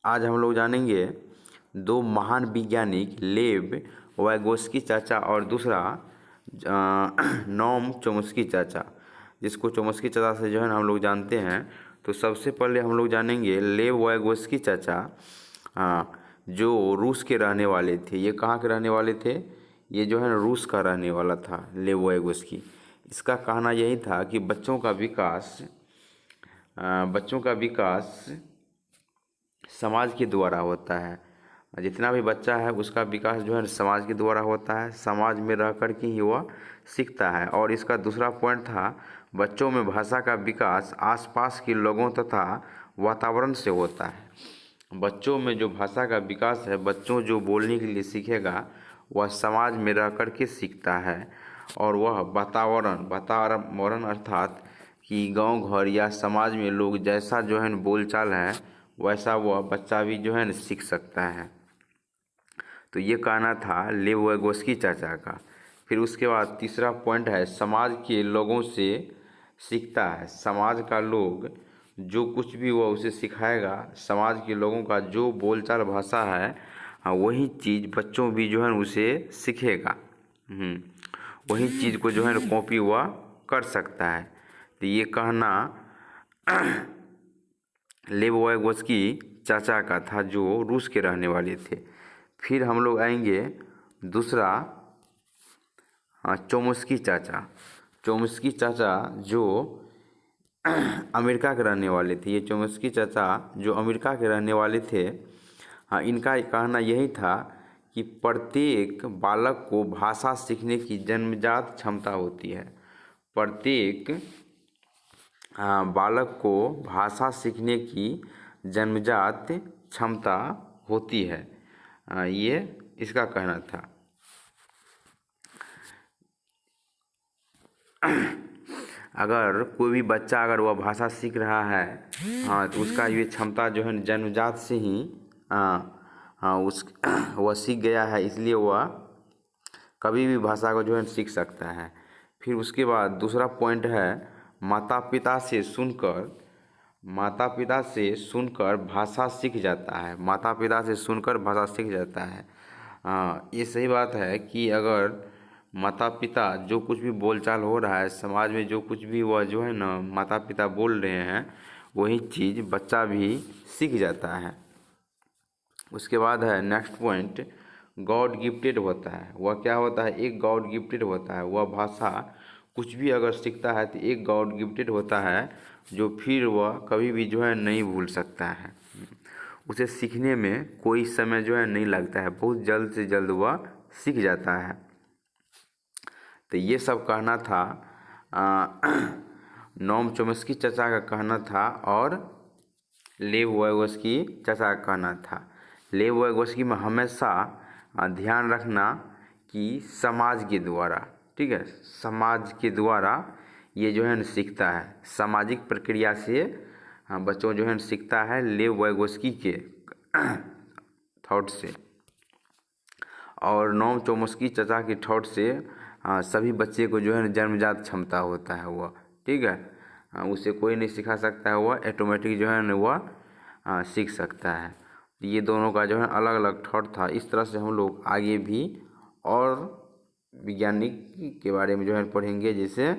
आज हम लोग जानेंगे दो महान वैज्ञानिक लेव वाइगोस्की चाचा और दूसरा नोम चोम्स्की चाचा, जिसको चोम्स्की चाचा से जो है ना हम लोग जानते हैं। तो सबसे पहले हम लोग जानेंगे लेव वाइगोस्की चाचा, जो रूस के रहने वाले थे। ये कहाँ के रहने वाले थे? ये जो है ना रूस का रहने वाला था लेव वाइगोस्की। इसका कहना यही था कि बच्चों का विकास समाज के द्वारा होता है। जितना भी बच्चा है उसका विकास जो है समाज के द्वारा होता है। समाज में रह कर के ही वह सीखता है। और इसका दूसरा पॉइंट था, बच्चों में भाषा का विकास आसपास के लोगों तथा वातावरण से होता है। बच्चों में जो भाषा का विकास है, बच्चों जो बोलने के लिए सीखेगा वह समाज में रह कर के सीखता है। और वह वातावरण अर्थात कि गांव घर या समाज में लोग जैसा जो है बोलचाल है वैसा वह बच्चा भी जो है सीख सकता है। तो ये कहना था लेव वाइगोस्की चाचा का। फिर उसके बाद तीसरा पॉइंट है, समाज के लोगों से सीखता है। समाज का लोग जो कुछ भी वह उसे सिखाएगा, समाज के लोगों का जो बोलचाल भाषा है, वही चीज़ बच्चों भी जो है उसे सीखेगा। वही चीज़ को जो है कॉपी वह कर सकता है। तो ये कहना लेव वाइगोस्की चाचा का था, जो रूस के रहने वाले थे। फिर हम लोग आएंगे दूसरा, चोम्स्की चाचा। चोम्स्की चाचा जो अमेरिका के रहने वाले थे। ये चोम्स्की चाचा जो अमेरिका के रहने वाले थे, इनका कहना यही था कि प्रत्येक बालक को भाषा सीखने की जन्मजात क्षमता होती है। प्रत्येक बालक को भाषा सीखने की जन्मजात क्षमता होती है, ये इसका कहना था। अगर कोई भी बच्चा अगर वह भाषा सीख रहा है, तो उसका ये क्षमता जो है जन्मजात से ही वह सीख गया है, इसलिए वह कभी भी भाषा को जो है सीख सकता है। फिर उसके बाद दूसरा पॉइंट है, माता पिता से सुनकर भाषा सीख जाता है। माता पिता से सुनकर भाषा सीख जाता है। ये सही बात है कि अगर माता पिता जो कुछ भी बोलचाल हो रहा है समाज में, जो कुछ भी वह जो है ना माता पिता बोल रहे हैं, वही चीज़ बच्चा भी सीख जाता है। उसके बाद है नेक्स्ट पॉइंट, गॉड गिफ्टेड होता है। वह क्या होता है? एक गॉड गिफ्टेड होता है। वह भाषा कुछ भी अगर सीखता है तो एक गॉड गिफ्टेड होता है, जो फिर वह कभी भी जो है नहीं भूल सकता है। उसे सीखने में कोई समय जो है नहीं लगता है, बहुत जल्द से जल्द वह सीख जाता है। तो ये सब कहना था नोम चोम्स्की चाचा का कहना था, और लेव वाइगोस्की चाचा का कहना था। लेव वाइगोस्की में हमेशा ध्यान रखना कि समाज के द्वारा, ठीक है, समाज के द्वारा ये जो है सीखता है। सामाजिक प्रक्रिया से बच्चों जो है सीखता है लेव वाइगोस्की के थॉट से। और नोम चोम्स्की चाचा की थॉट से सभी बच्चे को जो है जन्मजात क्षमता होता है वह, ठीक है, उसे कोई नहीं सिखा सकता है, वह ऑटोमेटिक जो है ना वह सीख सकता है। ये दोनों का जो है अलग अलग थॉट था। इस तरह से हम लोग आगे भी और वैज्ञानिक के बारे में जो है पढ़ेंगे, जैसे